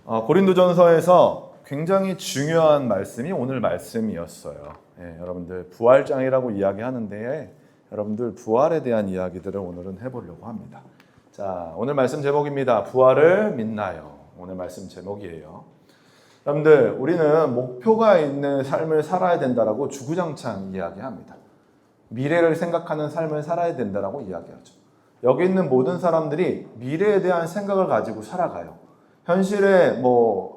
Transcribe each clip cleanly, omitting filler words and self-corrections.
고린도전서에서 굉장히 중요한 말씀이 오늘 말씀이었어요. 여러분들 부활장이라고 이야기하는데 여러분들 부활에 대한 이야기들을 오늘은 해보려고 합니다. 자, 오늘 말씀 제목입니다. 부활을 믿나요? 오늘 말씀 제목이에요. 여러분들 우리는 목표가 있는 삶을 살아야 된다라고 주구장창 이야기합니다. 미래를 생각하는 삶을 살아야 된다라고 이야기하죠. 여기 있는 모든 사람들이 미래에 대한 생각을 가지고 살아가요. 현실에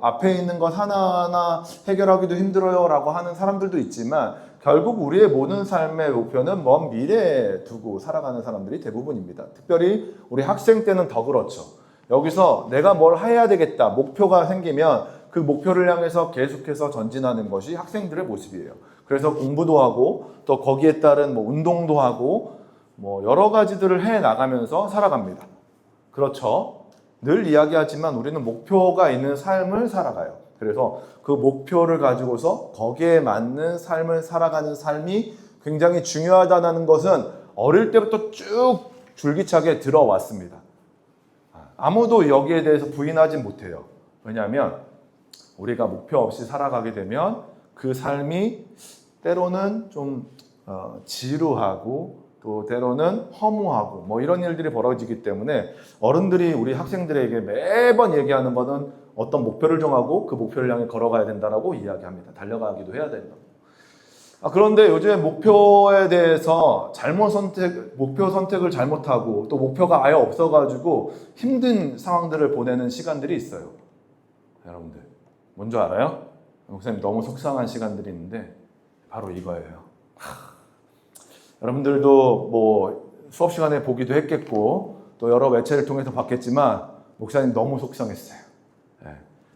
앞에 있는 것 하나하나 해결하기도 힘들어요 라고 하는 사람들도 있지만 결국 우리의 모든 삶의 목표는 먼 미래에 두고 살아가는 사람들이 대부분입니다. 특별히 우리 학생 때는 더 그렇죠. 여기서 내가 뭘 해야 되겠다 목표가 생기면 그 목표를 향해서 계속해서 전진하는 것이 학생들의 모습이에요. 그래서 공부도 하고 또 거기에 따른 운동도 하고 여러 가지들을 해 나가면서 살아갑니다. 그렇죠? 늘 이야기하지만 우리는 목표가 있는 삶을 살아가요. 그래서 그 목표를 가지고서 거기에 맞는 삶을 살아가는 삶이 굉장히 중요하다는 것은 어릴 때부터 쭉 줄기차게 들어왔습니다. 아무도 여기에 대해서 부인하지 못해요. 왜냐하면 우리가 목표 없이 살아가게 되면 그 삶이 때로는 좀 지루하고 또 때로는 허무하고 이런 일들이 벌어지기 때문에 어른들이 우리 학생들에게 매번 얘기하는 것은 어떤 목표를 정하고 그 목표를 향해 걸어가야 된다라고 이야기합니다. 달려가기도 해야 된다고. 그런데 요즘에 목표에 대해서 목표 선택을 잘못하고 또 목표가 아예 없어가지고 힘든 상황들을 보내는 시간들이 있어요. 여러분들 뭔지 알아요? 목사님 너무 속상한 시간들이 있는데 바로 이거예요. 여러분들도 수업 시간에 보기도 했겠고 또 여러 매체를 통해서 봤겠지만 목사님 너무 속상했어요.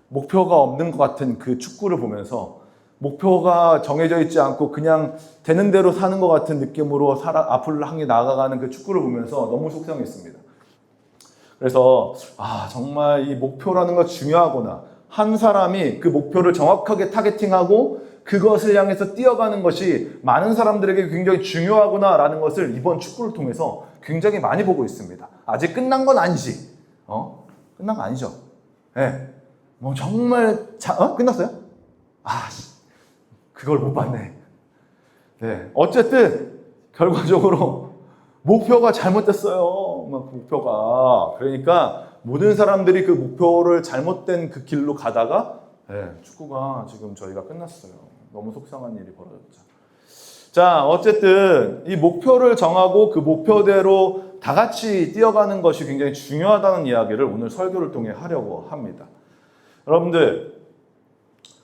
목표가 없는 것 같은 그 축구를 보면서 목표가 정해져 있지 않고 그냥 되는 대로 사는 것 같은 느낌으로 앞을 향해 나아가는 그 축구를 보면서 너무 속상했습니다. 그래서 정말 이 목표라는 거 중요하구나. 한 사람이 그 목표를 정확하게 타겟팅하고 그것을 향해서 뛰어가는 것이 많은 사람들에게 굉장히 중요하구나라는 것을 이번 축구를 통해서 굉장히 많이 보고 있습니다. 아직 끝난 건 아니지. 끝난 거 아니죠. 정말 끝났어요? 그걸 못 봤네. 어쨌든 결과적으로 목표가 잘못됐어요. 목표가. 그러니까 모든 사람들이 그 목표를 잘못된 그 길로 가다가 축구가 지금 저희가 끝났어요. 너무 속상한 일이 벌어졌죠. 자, 어쨌든 이 목표를 정하고 그 목표대로 다 같이 뛰어가는 것이 굉장히 중요하다는 이야기를 오늘 설교를 통해 하려고 합니다. 여러분들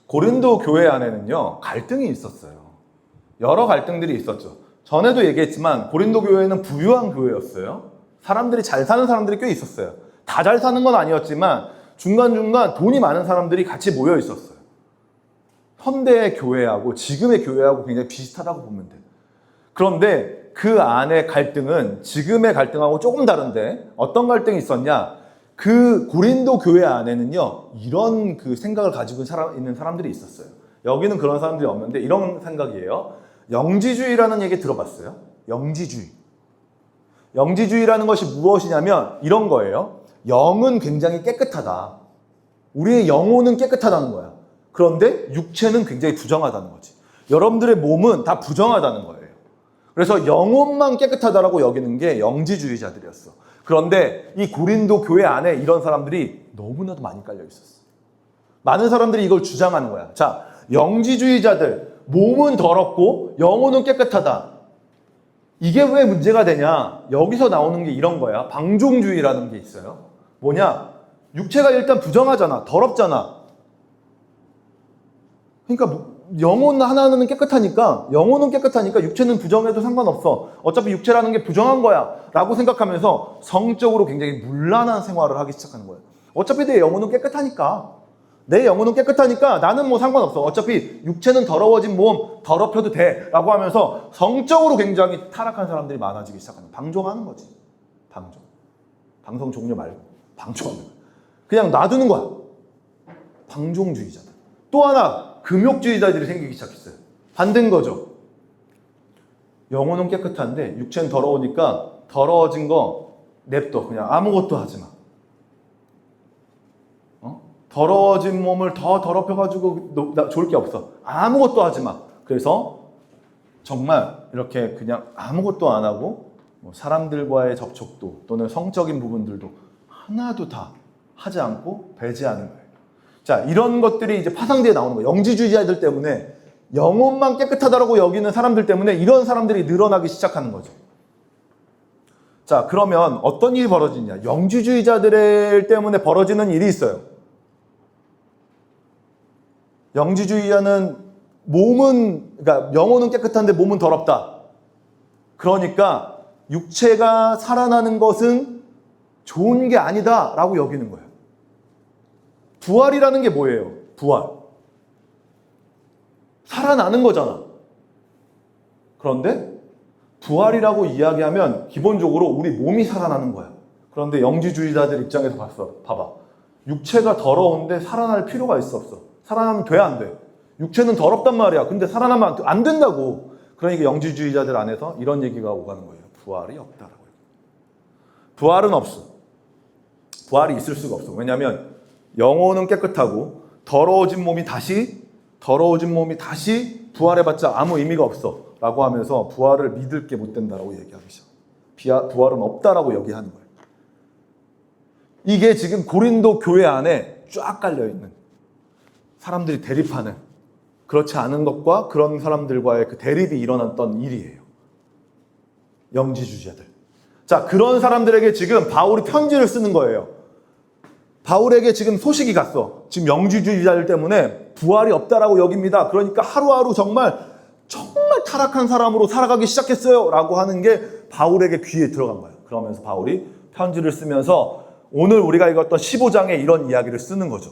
고린도 교회 안에는요 갈등이 있었어요. 여러 갈등들이 있었죠. 전에도 얘기했지만 고린도 교회는 부유한 교회였어요. 사람들이 잘 사는 사람들이 꽤 있었어요. 다 잘 사는 건 아니었지만 중간중간 돈이 많은 사람들이 같이 모여 있었어요. 현대의 교회하고 지금의 교회하고 굉장히 비슷하다고 보면 돼요. 그런데 그 안의 갈등은 지금의 갈등하고 조금 다른데 어떤 갈등이 있었냐? 그 고린도 교회 안에는요 이런 그 생각을 가지고 있는 사람들이 있었어요. 여기는 그런 사람들이 없는데 이런 생각이에요. 영지주의라는 얘기 들어봤어요? 영지주의라는 것이 무엇이냐면 이런 거예요. 영은 굉장히 깨끗하다. 우리의 영혼은 깨끗하다는 거야. 그런데 육체는 굉장히 부정하다는 거지. 여러분들의 몸은 다 부정하다는 거예요. 그래서 영혼만 깨끗하다라고 여기는 게 영지주의자들이었어. 그런데 이 고린도 교회 안에 이런 사람들이 너무나도 많이 깔려 있었어. 많은 사람들이 이걸 주장하는 거야. 자, 영지주의자들, 몸은 더럽고 영혼은 깨끗하다. 이게 왜 문제가 되냐? 여기서 나오는 게 이런 거야. 방종주의라는 게 있어요. 뭐냐? 육체가 일단 부정하잖아. 더럽잖아. 그러니까 영혼 하나는 깨끗하니까 육체는 부정해도 상관없어. 어차피 육체라는 게 부정한 거야 라고 생각하면서 성적으로 굉장히 문란한 생활을 하기 시작하는 거예요. 어차피 내 영혼은 깨끗하니까 나는 상관없어. 어차피 육체는 더러워진 몸 더럽혀도 돼 라고 하면서 성적으로 굉장히 타락한 사람들이 많아지기 시작하는 거예요. 방종하는 거지. 방송 종료 말고 방종하는 거야. 그냥 놔두는 거야. 방종주의자들. 또 하나 금욕주의자들이 생기기 시작했어요. 반대인 거죠. 영혼은 깨끗한데 육체는 더러우니까 더러워진 거 냅둬. 그냥 아무것도 하지 마. 더러워진 몸을 더 더럽혀가지고 좋을 게 없어. 아무것도 하지 마. 그래서 정말 이렇게 그냥 아무것도 안 하고 사람들과의 접촉도 또는 성적인 부분들도 하나도 다 하지 않고 배제하는 거예요. 자, 이런 것들이 이제 파상대에 나오는 거예요. 영지주의자들 때문에 영혼만 깨끗하다고 여기는 사람들 때문에 이런 사람들이 늘어나기 시작하는 거죠. 자, 그러면 어떤 일이 벌어지냐? 영지주의자들 때문에 벌어지는 일이 있어요. 영지주의자는 그러니까 영혼은 깨끗한데 몸은 더럽다. 그러니까 육체가 살아나는 것은 좋은 게 아니다라고 여기는 거예요. 부활이라는 게 뭐예요? 부활. 살아나는 거잖아. 그런데 부활이라고 이야기하면 기본적으로 우리 몸이 살아나는 거야. 그런데 영지주의자들 입장에서 봐봐. 육체가 더러운데 살아날 필요가 있어 없어? 살아나면 돼, 안 돼? 육체는 더럽단 말이야. 근데 살아나면 안 된다고. 그러니까 영지주의자들 안에서 이런 얘기가 오가는 거예요. 부활이 없다라고. 부활은 없어. 부활이 있을 수가 없어. 왜냐하면 영혼은 깨끗하고 더러워진 몸이 다시 부활해봤자 아무 의미가 없어 라고 하면서 부활을 믿을 게 못 된다라고 얘기하기 시작. 부활은 없다라고 얘기하는 거예요. 이게 지금 고린도 교회 안에 쫙 깔려있는 사람들이 대립하는, 그렇지 않은 것과 그런 사람들과의 그 대립이 일어났던 일이에요. 영지주의자들. 자, 그런 사람들에게 지금 바울이 편지를 쓰는 거예요. 바울에게 지금 소식이 갔어. 지금 영지주의자들 때문에 부활이 없다라고 여깁니다. 그러니까 하루하루 정말 타락한 사람으로 살아가기 시작했어요 라고 하는 게 바울에게 귀에 들어간 거예요. 그러면서 바울이 편지를 쓰면서 오늘 우리가 읽었던 15장에 이런 이야기를 쓰는 거죠.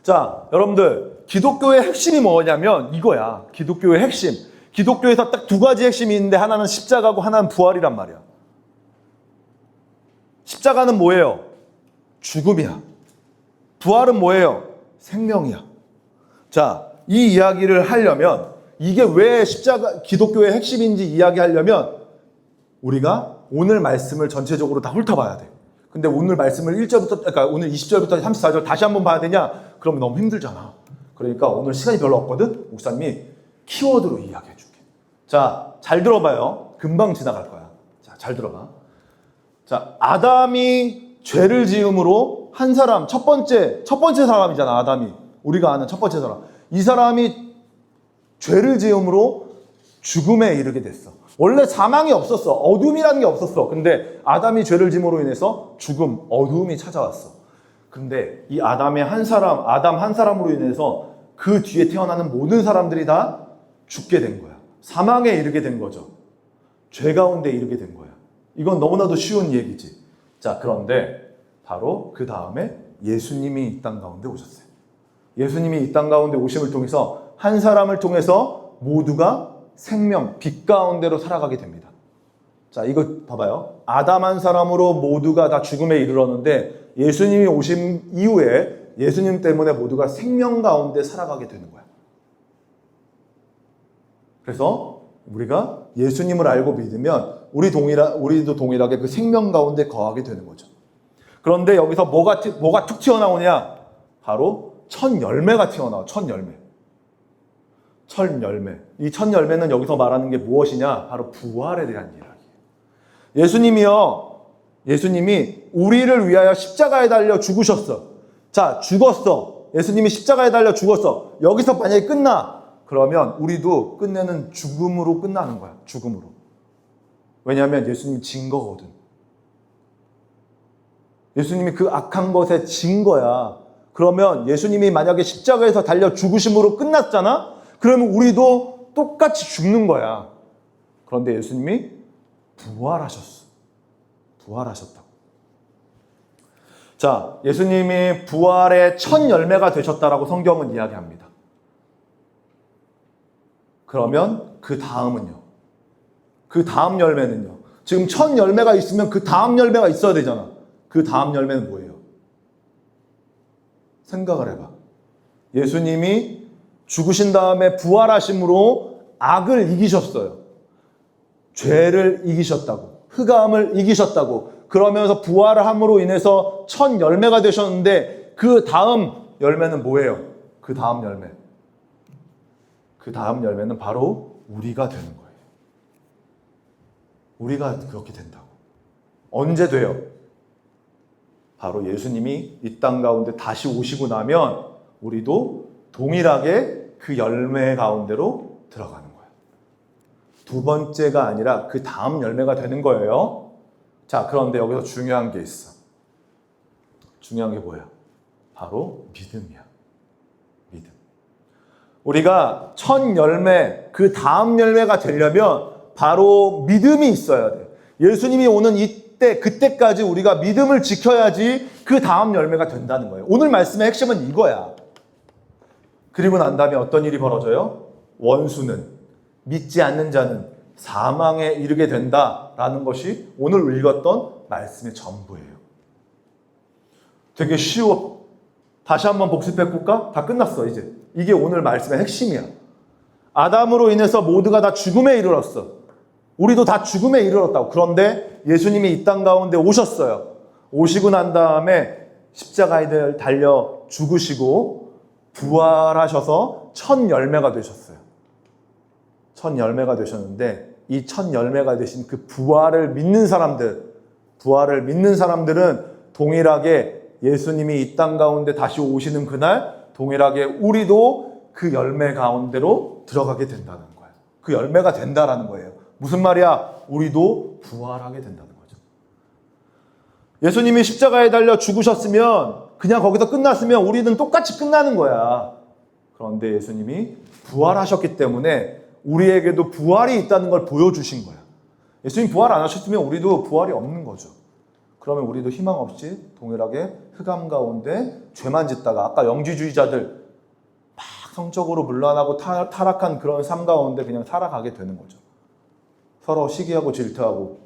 자, 여러분들, 기독교의 핵심이 뭐냐면 이거야. 기독교의 핵심. 기독교에서 딱 두 가지 핵심이 있는데 하나는 십자가고 하나는 부활이란 말이야. 십자가는 뭐예요? 죽음이야. 부활은 뭐예요? 생명이야. 자, 이 이야기를 하려면 이게 왜 기독교의 핵심인지 이야기하려면 우리가 오늘 말씀을 전체적으로 다 훑어봐야 돼. 근데 오늘 말씀을 그러니까 오늘 20절부터 34절 다시 한번 봐야 되냐? 그러면 너무 힘들잖아. 그러니까 오늘 시간이 별로 없거든? 목사님이 키워드로 이야기해 줄게. 자, 잘 들어봐요. 금방 지나갈 거야. 자, 잘 들어봐. 자, 아담이 죄를 지음으로 한 사람, 첫 번째 사람이잖아, 아담이. 우리가 아는 첫 번째 사람. 이 사람이 죄를 지음으로 죽음에 이르게 됐어. 원래 사망이 없었어. 어둠이라는 게 없었어. 근데 아담이 죄를 지음으로 인해서 죽음, 어둠이 찾아왔어. 근데 이 아담 한 사람으로 인해서 그 뒤에 태어나는 모든 사람들이 다 죽게 된 거야. 사망에 이르게 된 거죠. 죄 가운데 이르게 된 거야. 이건 너무나도 쉬운 얘기지. 자, 그런데 바로 그 다음에 예수님이 이 땅 가운데 오셨어요. 예수님이 이 땅 가운데 오심을 통해서 한 사람을 통해서 모두가 생명, 빛 가운데로 살아가게 됩니다. 자, 이거 봐봐요. 아담 한 사람으로 모두가 다 죽음에 이르렀는데 예수님이 오신 이후에 예수님 때문에 모두가 생명 가운데 살아가게 되는 거야. 그래서 우리가 예수님을 알고 믿으면 우리도 동일하게 그 생명 가운데 거하게 되는 거죠. 그런데 여기서 뭐가 툭 튀어나오냐? 바로 첫 열매가 튀어나와. 첫 열매. 이 첫 열매는 여기서 말하는 게 무엇이냐? 바로 부활에 대한 이야기예요. 예수님이 우리를 위하여 십자가에 달려 죽으셨어. 자, 죽었어. 예수님이 십자가에 달려 죽었어. 여기서 만약에 끝나. 그러면 우리도 끝내는 죽음으로 끝나는 거야. 죽음으로. 왜냐하면 예수님이 진 거거든. 예수님이 그 악한 것에 진 거야. 그러면 예수님이 만약에 십자가에서 달려 죽으심으로 끝났잖아? 그러면 우리도 똑같이 죽는 거야. 그런데 예수님이 부활하셨어. 부활하셨다고. 자, 예수님이 부활의 첫 열매가 되셨다라고 성경은 이야기합니다. 그러면 그 다음은요? 그 다음 열매는요? 지금 첫 열매가 있으면 그 다음 열매가 있어야 되잖아. 그 다음 열매는 뭐예요? 생각을 해봐. 예수님이 죽으신 다음에 부활하심으로 악을 이기셨어요. 죄를 이기셨다고. 흑암을 이기셨다고. 그러면서 부활을 함으로 인해서 첫 열매가 되셨는데 그 다음 열매는 뭐예요? 그 다음 열매. 그 다음 열매는 바로 우리가 되는 거예요. 우리가 그렇게 된다고. 언제 돼요? 바로 예수님이 이 땅 가운데 다시 오시고 나면 우리도 동일하게 그 열매 가운데로 들어가는 거예요. 두 번째가 아니라 그 다음 열매가 되는 거예요. 자, 그런데 여기서 중요한 게 있어. 중요한 게 뭐야? 바로 믿음이야. 믿음. 우리가 첫 열매, 그 다음 열매가 되려면 바로 믿음이 있어야 돼. 예수님이 오는 그때까지 우리가 믿음을 지켜야지 그 다음 열매가 된다는 거예요. 오늘 말씀의 핵심은 이거야. 그리고 난 다음에 어떤 일이 벌어져요? 원수는, 믿지 않는 자는 사망에 이르게 된다라는 것이 오늘 읽었던 말씀의 전부예요. 되게 쉬워. 다시 한번 복습해볼까? 다 끝났어, 이제. 이게 오늘 말씀의 핵심이야. 아담으로 인해서 모두가 다 죽음에 이르렀어. 우리도 다 죽음에 이르렀다고. 그런데 예수님이 이 땅 가운데 오셨어요. 오시고 난 다음에 십자가에 달려 죽으시고 부활하셔서 첫 열매가 되셨어요. 첫 열매가 되셨는데 이 첫 열매가 되신 그 부활을 믿는 사람들은 동일하게 예수님이 이 땅 가운데 다시 오시는 그날 동일하게 우리도 그 열매 가운데로 들어가게 된다는 거예요. 그 열매가 된다라는 거예요. 무슨 말이야? 우리도 부활하게 된다는 거죠. 예수님이 십자가에 달려 죽으셨으면 그냥 거기서 끝났으면 우리는 똑같이 끝나는 거야. 그런데 예수님이 부활하셨기 때문에 우리에게도 부활이 있다는 걸 보여주신 거야. 예수님 부활 안 하셨으면 우리도 부활이 없는 거죠. 그러면 우리도 희망 없이 동일하게 흑암 가운데 죄만 짓다가 아까 영지주의자들 막 성적으로 문란하고 타락한 그런 삶 가운데 그냥 살아가게 되는 거죠. 서로 시기하고 질투하고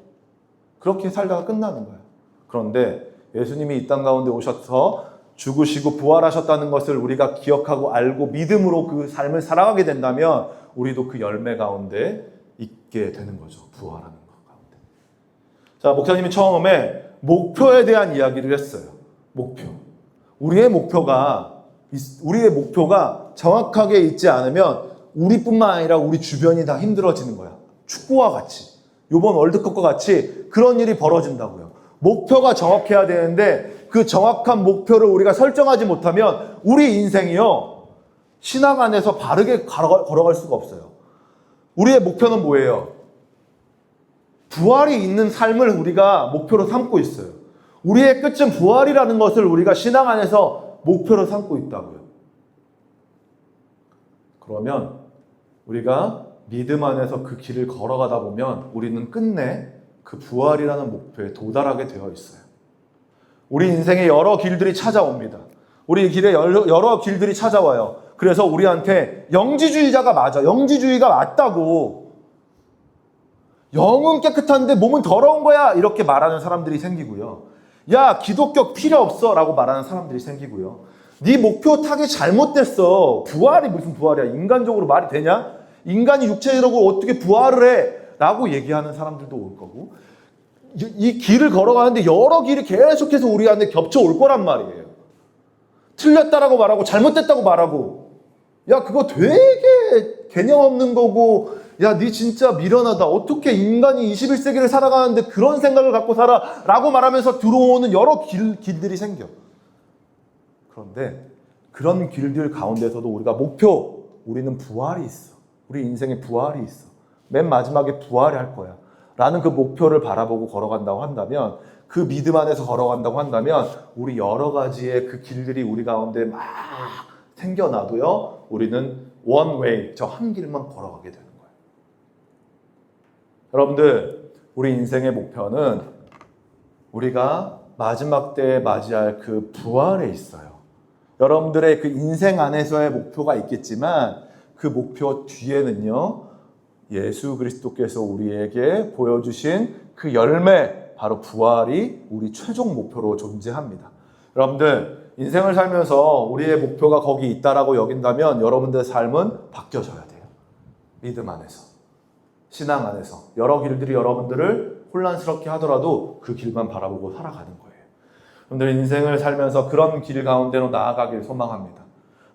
그렇게 살다가 끝나는 거예요. 그런데 예수님이 이 땅 가운데 오셔서 죽으시고 부활하셨다는 것을 우리가 기억하고 알고 믿음으로 그 삶을 살아가게 된다면 우리도 그 열매 가운데 있게 되는 거죠. 부활하는 것 가운데. 자, 목사님이 처음에 목표에 대한 이야기를 했어요. 목표. 우리의 목표가 정확하게 있지 않으면 우리뿐만 아니라 우리 주변이 다 힘들어지는 거야. 축구와 같이, 이번 월드컵과 같이 그런 일이 벌어진다고요. 목표가 정확해야 되는데 그 정확한 목표를 우리가 설정하지 못하면 우리 인생이요, 신앙 안에서 바르게 걸어갈 수가 없어요. 우리의 목표는 뭐예요? 부활이 있는 삶을 우리가 목표로 삼고 있어요. 우리의 끝은 부활이라는 것을 우리가 신앙 안에서 목표로 삼고 있다고요. 그러면 우리가 믿음 안에서 그 길을 걸어가다 보면 우리는 끝내 그 부활이라는 목표에 도달하게 되어 있어요. 우리 인생에 여러 길들이 찾아옵니다. 우리 길에 여러 길들이 찾아와요. 그래서 우리한테 영지주의자가 맞아. 영지주의가 맞다고. 영은 깨끗한데 몸은 더러운 거야. 이렇게 말하는 사람들이 생기고요. 야, 기독교 필요 없어. 라고 말하는 사람들이 생기고요. 네 목표 타겟 잘못됐어. 부활이 무슨 부활이야. 인간적으로 말이 되냐? 인간이 육체적으로 어떻게 부활을 해? 라고 얘기하는 사람들도 올 거고, 이 길을 걸어가는데 여러 길이 계속해서 우리한테 겹쳐올 거란 말이에요. 틀렸다라고 말하고 잘못됐다고 말하고, 야, 그거 되게 개념 없는 거고, 야, 니 진짜 미련하다. 어떻게 인간이 21세기를 살아가는데 그런 생각을 갖고 살아? 라고 말하면서 들어오는 여러 길들이 생겨. 그런데 그런 길들 가운데서도 우리가 우리는 부활이 있어. 우리 인생에 부활이 있어. 맨 마지막에 부활이 할 거야. 라는 그 목표를 바라보고 걸어간다고 한다면, 그 믿음 안에서 걸어간다고 한다면 우리 여러 가지의 그 길들이 우리 가운데 막 생겨나도요, 우리는 one way, 저 한 길만 걸어가게 되는 거예요. 여러분들, 우리 인생의 목표는 우리가 마지막 때에 맞이할 그 부활에 있어요. 여러분들의 그 인생 안에서의 목표가 있겠지만 그 목표 뒤에는요, 예수 그리스도께서 우리에게 보여주신 그 열매, 바로 부활이 우리 최종 목표로 존재합니다. 여러분들, 인생을 살면서 우리의 목표가 거기 있다라고 여긴다면 여러분들의 삶은 바뀌어져야 돼요. 믿음 안에서, 신앙 안에서. 여러 길들이 여러분들을 혼란스럽게 하더라도 그 길만 바라보고 살아가는 거예요. 여러분들 인생을 살면서 그런 길 가운데로 나아가길 소망합니다.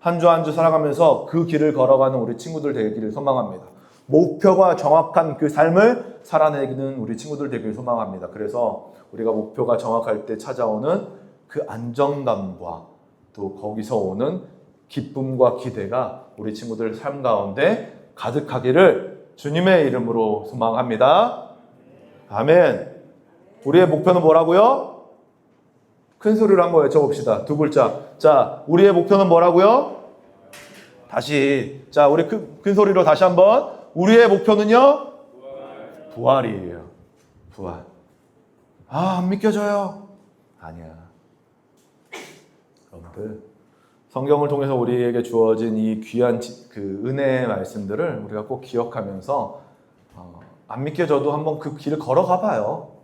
한 주 한 주 살아가면서 그 길을 걸어가는 우리 친구들 되기를 소망합니다. 목표가 정확한 그 삶을 살아내는 우리 친구들 되기를 소망합니다. 그래서 우리가 목표가 정확할 때 찾아오는 그 안정감과 또 거기서 오는 기쁨과 기대가 우리 친구들 삶 가운데 가득하기를 주님의 이름으로 소망합니다. 아멘. 우리의 목표는 뭐라고요? 큰 소리로 한번 외쳐봅시다. 두 글자. 자, 우리의 목표는 뭐라고요? 다시. 자, 우리 큰 소리로 다시 한번. 우리의 목표는요? 부활이에요. 부활. 아, 안 믿겨져요. 아니야. 여러분들, 성경을 통해서 우리에게 주어진 이 귀한 그 은혜의 말씀들을 우리가 꼭 기억하면서 안 믿겨져도 한번 그 길을 걸어가 봐요.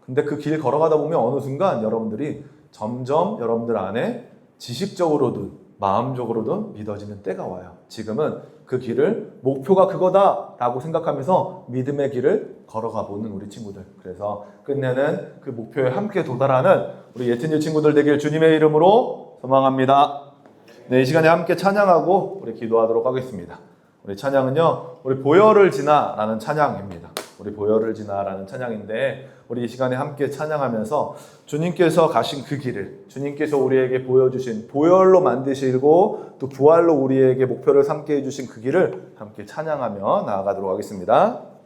근데 그 길 걸어가다 보면 어느 순간 여러분들이 점점 여러분들 안에 지식적으로든 마음적으로든 믿어지는 때가 와요. 지금은 그 길을 목표가 그거다라고 생각하면서 믿음의 길을 걸어가 보는 우리 친구들. 그래서 끝내는 그 목표에 함께 도달하는 우리 예튼유 친구들 되길 주님의 이름으로 소망합니다. 네, 이 시간에 함께 찬양하고 우리 기도하도록 하겠습니다. 우리 찬양은요, 우리 보혈을 지나라는 찬양입니다. 우리 보혈을 지나라는 찬양인데 우리 이 시간에 함께 찬양하면서 주님께서 가신 그 길을, 주님께서 우리에게 보여주신 보혈로 만드시고 또 부활로 우리에게 목표를 삼게 해주신 그 길을 함께 찬양하며 나아가도록 하겠습니다.